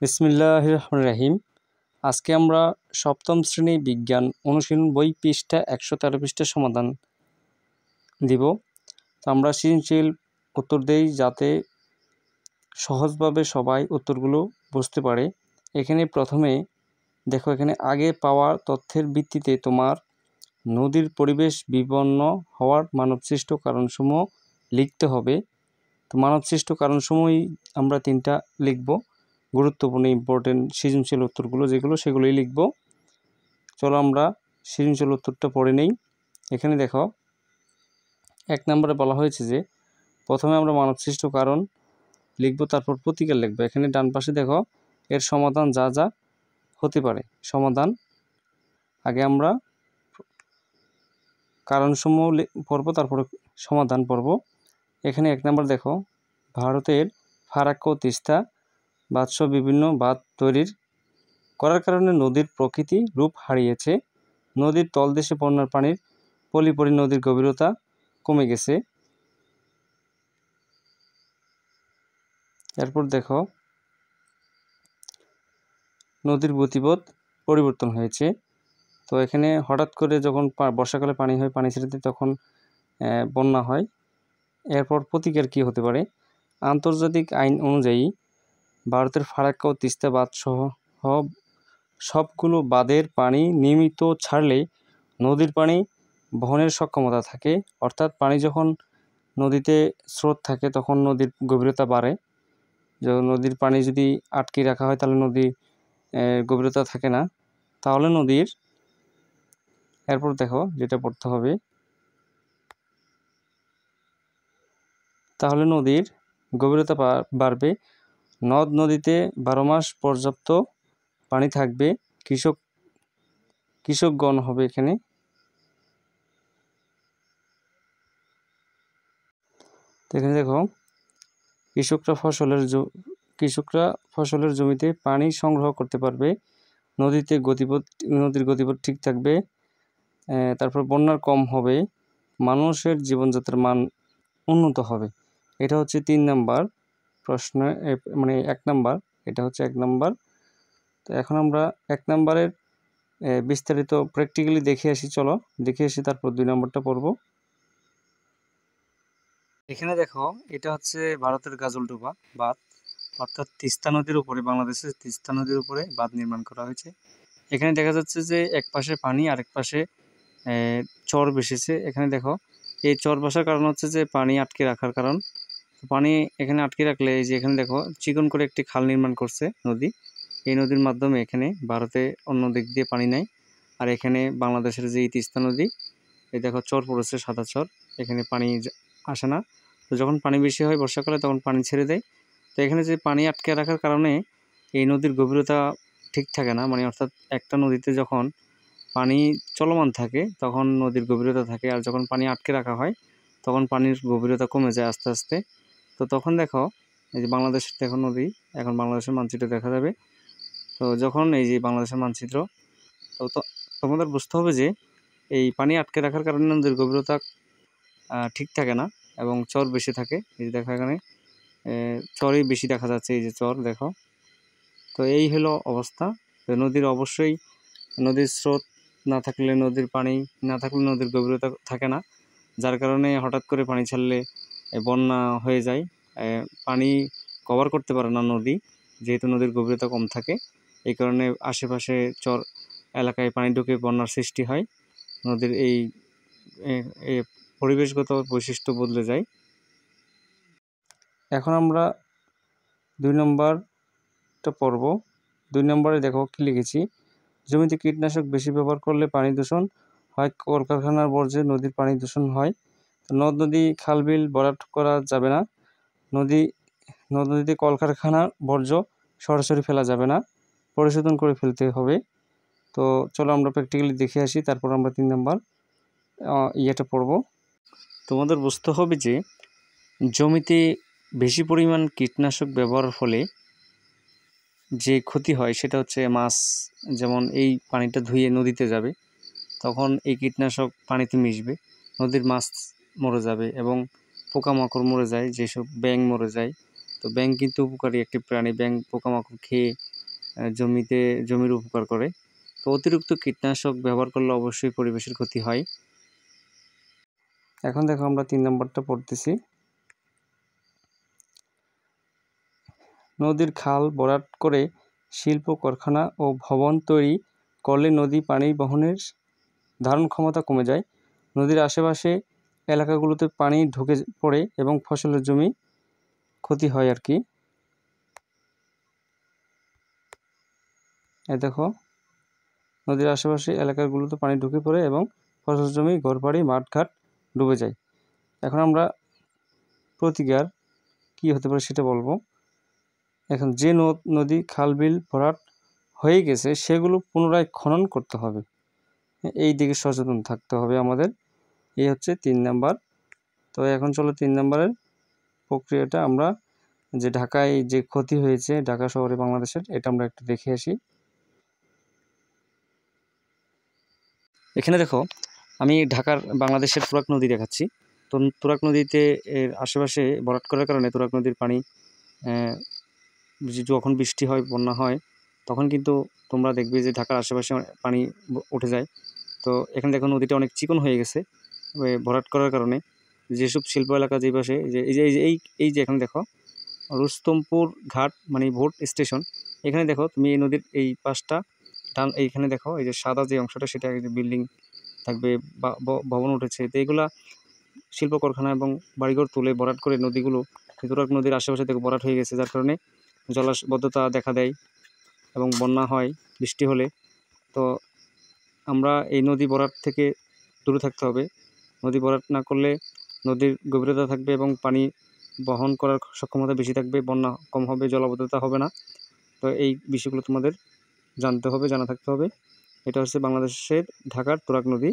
বিসমিল্লাহির রহমানির রহিম। আজকে আমরা সপ্তম শ্রেণী বিজ্ঞান অনুশীলন বই পৃষ্ঠা 113 পৃষ্ঠার সমাধান দিব। তো আমরা সৃজনশীল উত্তর দেই যাতে সহজভাবে সবাই উত্তরগুলো বুঝতে পারে। এখানে প্রথমে দেখো, এখানে আগে পাওয়া তথ্যের ভিত্তিতে তোমার নদীর পরিবেশ বিপন্ন হওয়ার মানবসৃষ্ট কারণসমূহ লিখতে হবে। তো মানবসৃষ্ট কারণসমূহই আমরা 3টা লিখব। গুরুত্বপূর্ণ ইম্পর্টেন্ট সৃজনশীল উত্তরগুলো যেগুলো সেগুলোই লিখব। চলো আমরা সৃজনশীল উত্তরটা পড়ে নেই। এখানে দেখো 1 নম্বরে বলা হয়েছে যে প্রথমে আমরা মানবসৃষ্ট কারণ লিখব, তারপর প্রতিকার লিখব। এখানে ডান পাশে দেখো এর সমাধান যা যা হতে পারে। সমাধান আগে আমরা কারণসমূহ পড়ব, তারপরে সমাধান পড়ব। এখানে 1 নম্বর দেখো, ভারতের ফারাক্কা ও তিস্তা বাঁধসহ বিভিন্ন বাঁধ তৈরির করার কারণে নদীর প্রকৃতি রূপ হারিয়েছে। নদীর তলদেশে বন্যার পানির পলি নদীর গভীরতা কমে গেছে। এরপর দেখো নদীর গতিপথ পরিবর্তন হয়েছে। তো এখানে হঠাৎ করে যখন বর্ষাকালে পানি হয়, পানি ছেড়ে দেয়, তখন বন্যা হয়। এরপর প্রতিকার কী হতে পারে? আন্তর্জাতিক আইন অনুযায়ী ভারতের ফারাক্কা ও তিস্তা বাঁধ সহ সবগুলো বাঁধের পানি নিয়মিত ছাড়লে নদীর পানি বহনের সক্ষমতা থাকে। অর্থাৎ পানি যখন নদীতে স্রোত থাকে তখন নদীর গভীরতা বাড়ে। নদীর পানি যদি আটকে রাখা হয় তাহলে নদীর গভীরতা থাকে না, তাহলে নদীর এরপর দেখো যেটা পড়তে হবে, তাহলে নদীর গভীরতা বাড়বে। নদ নদীতে 12 মাস পর্যাপ্ত পানি থাকবে। কৃষকগণ হবে এখানে। এখানে দেখো কৃষকরা ফসলের জমিতে পানি সংগ্রহ করতে পারবে। নদীর গতিপথ ঠিক থাকবে। তারপর বন্যার কম হবে। মানুষের জীবনযাত্রার মান উন্নত হবে। এটা হচ্ছে 3 নাম্বার প্রশ্ন, মানে 1 নাম্বার। এটা হচ্ছে 1 নাম্বার। তো এখন আমরা 1 নাম্বারের বিস্তারিত প্র্যাকটিক্যালি দেখে আসি। চলো দেখে আসি, তারপর 2 নম্বরটা পড়ব। এখানে দেখো এটা হচ্ছে ভারতের গাজলডোবা বাঁধ, অর্থাৎ তিস্তা নদীর উপরে, বাংলাদেশের তিস্তা নদীর উপরে বাঁধ নির্মাণ করা হয়েছে। এখানে দেখা যাচ্ছে যে এক পাশে পানি, আরেক পাশে চর বেসেছে। এখানে দেখো এই চর বসার কারণ হচ্ছে যে পানি আটকে রাখার কারণ। পানি এখানে আটকে রাখলে এই যে এখানে দেখো চিকন করে একটি খাল নির্মাণ করছে নদী। এই নদীর মাধ্যমে এখানে ভারতে অন্য দিক দিয়ে পানি নেয়, আর এখানে বাংলাদেশের যে তিস্তা নদী, এই দেখো চর পড়েছে, সাদা চর, এখানে পানি আসে না। তো যখন পানি বেশি হয় বর্ষাকালে তখন পানি ছেড়ে দেয়। তো এখানে যে পানি আটকে রাখার কারণে এই নদীর গভীরতা ঠিক থাকে না, মানে অর্থাৎ একটা নদীতে যখন পানি চলমান থাকে তখন নদীর গভীরতা থাকে, আর যখন পানি আটকে রাখা হয় তখন পানির গভীরতা কমে যায় আস্তে আস্তে। তো তখন দেখো এই যে বাংলাদেশের দেখো নদী, এখন বাংলাদেশের মানচিত্র দেখা যাবে। তো যখন এই যে বাংলাদেশের মানচিত্র, তো তোমাদের বুঝতে হবে যে এই পানি আটকে রাখার কারণে নদীর গভীরতা ঠিক থাকে না এবং চর বেশি থাকে। এই যে দেখো এখানে চরই বেশি দেখা যাচ্ছে, এই যে চর দেখো। তো এই হলো অবস্থা। তো নদীর স্রোত না থাকলে, নদীর পানি না থাকলে নদীর গভীরতা থাকে না, যার কারণে হঠাৎ করে পানি ছাড়লে বন্যা হয়ে যায়। পানি কভার করতে পারে না নদী, যেহেতু নদীর গভীরতা কম থাকে। এই কারণে আশেপাশে চর এলাকায় পানি ঢুকে বন্যার সৃষ্টি হয়। নদীর এই পরিবেশগত বৈশিষ্ট্য বদলে যায়। এখন আমরা 2 নম্বরটা পড়ব। 2 নম্বরে দেখো কি লিখেছি, জমিতে কীটনাশক বেশি ব্যবহার করলে পানি দূষণ হয়। কলকারখানার বর্জ্যে নদীর পানি দূষণ হয়। নদ নদী খাল বিল ভরাট করা যাবে না। নদ নদীতে কলকারখানার বর্জ্য সরাসরি ফেলা যাবে না, পরিশোধন করে ফেলতে হবে। তো চলো আমরা প্র্যাকটিক্যালি দেখে আসি, তারপর আমরা 3 নম্বর ইয়েটা পড়ব। তোমাদের বুঝতে হবে যে জমিতে বেশি পরিমাণ কীটনাশক ব্যবহারের ফলে যে ক্ষতি হয় সেটা হচ্ছে মাছ, যেমন এই পানিটা ধুয়ে নদীতে যাবে, তখন এই কীটনাশক পানিতে মিশবে, নদীর মাছ মরে যাবে এবং পোকামাকড় মরে যায়, যেসব ব্যাঙ মরে যায়। তো ব্যাঙ কিন্তু উপকারী একটি প্রাণী, ব্যাঙ পোকামাকড় খেয়ে জমির উপকার করে। তো অতিরিক্ত কীটনাশক ব্যবহার করলে অবশ্যই পরিবেশের ক্ষতি হয়। এখন দেখো আমরা 3 নম্বরটা পড়তেছি। নদীর খাল ভরাট করে শিল্প কারখানা ও ভবন তৈরি করলে নদী পানি বহনের ধারণ ক্ষমতা কমে যায়। নদীর আশেপাশে এলাকাগুলোতে পানি ঢুকে পড়ে এবং ফসলের জমি ক্ষতি হয় আর কি। এই দেখো, নদীর আশেপাশে এলাকাগুলোতে পানি ঢুকে পড়ে এবং ফসল জমি, ঘরবাড়ি, মাঠঘাট ডুবে যায়। এখন আমরা প্রতিকার কি হতে পারে সেটা বলবো। এখন যে নদী, খাল, বিল ভরাট হয়ে গেছে সেগুলো পুনরায় খনন করতে হবে। এই দিকে সচেতন থাকতে হবে আমাদের। এই হচ্ছে 3 নাম্বার। তো এখন চলো 3 নাম্বারের প্রক্রিয়াটা আমরা, যে ঢাকায় যে ক্ষতি হয়েছে ঢাকা শহরে বাংলাদেশের, এটা আমরা একটু দেখে আসি। এখানে দেখো, আমি ঢাকার বাংলাদেশের তুরাগ নদী দেখাচ্ছি। তো তুরাগ নদীতে এর আশেপাশে ভরাট করার কারণে তুরাগ নদীর পানি যখন বৃষ্টি হয়, বন্যা হয়, তখন কিন্তু তোমরা দেখবে যে ঢাকার আশেপাশে পানি উঠে যায়। তো এখানে দেখো নদীটা অনেক চিকন হয়ে গেছে ভরাট করার কারণে। যেসব শিল্প এলাকা যে পাশে, এই যে এখানে দেখো রুস্তমপুর ঘাট মানে ভোট স্টেশন, এখানে দেখো তুমি এই নদীর এই পাশটা এইখানে দেখো এই যে সাদা যে অংশটা, সেটা বিল্ডিং থাকবে বা ভবন উঠেছে। তো এগুলা শিল্প কারখানা এবং বাড়িঘর তুলে ভরাট করে নদীগুলো, তুরাগ নদীর আশেপাশে থেকে ভরাট হয়ে গেছে, যার কারণে জলাবদ্ধতা দেখা দেয় এবং বন্যা হয় বৃষ্টি হলে। তো আমরা এই নদী ভরাট থেকে দূরে থাকতে হবে। নদী ভরাট না করলে নদীর গভীরতা থাকবে এবং পানি বহন করার সক্ষমতা বেশি থাকবে, বন্যা কম হবে, জলাবদ্ধতা হবে না। তো এই বিষয়গুলো তোমাদের জানতে হবে, জানা থাকতে হবে। এটা হচ্ছে বাংলাদেশের ঢাকার তুরাগ নদী।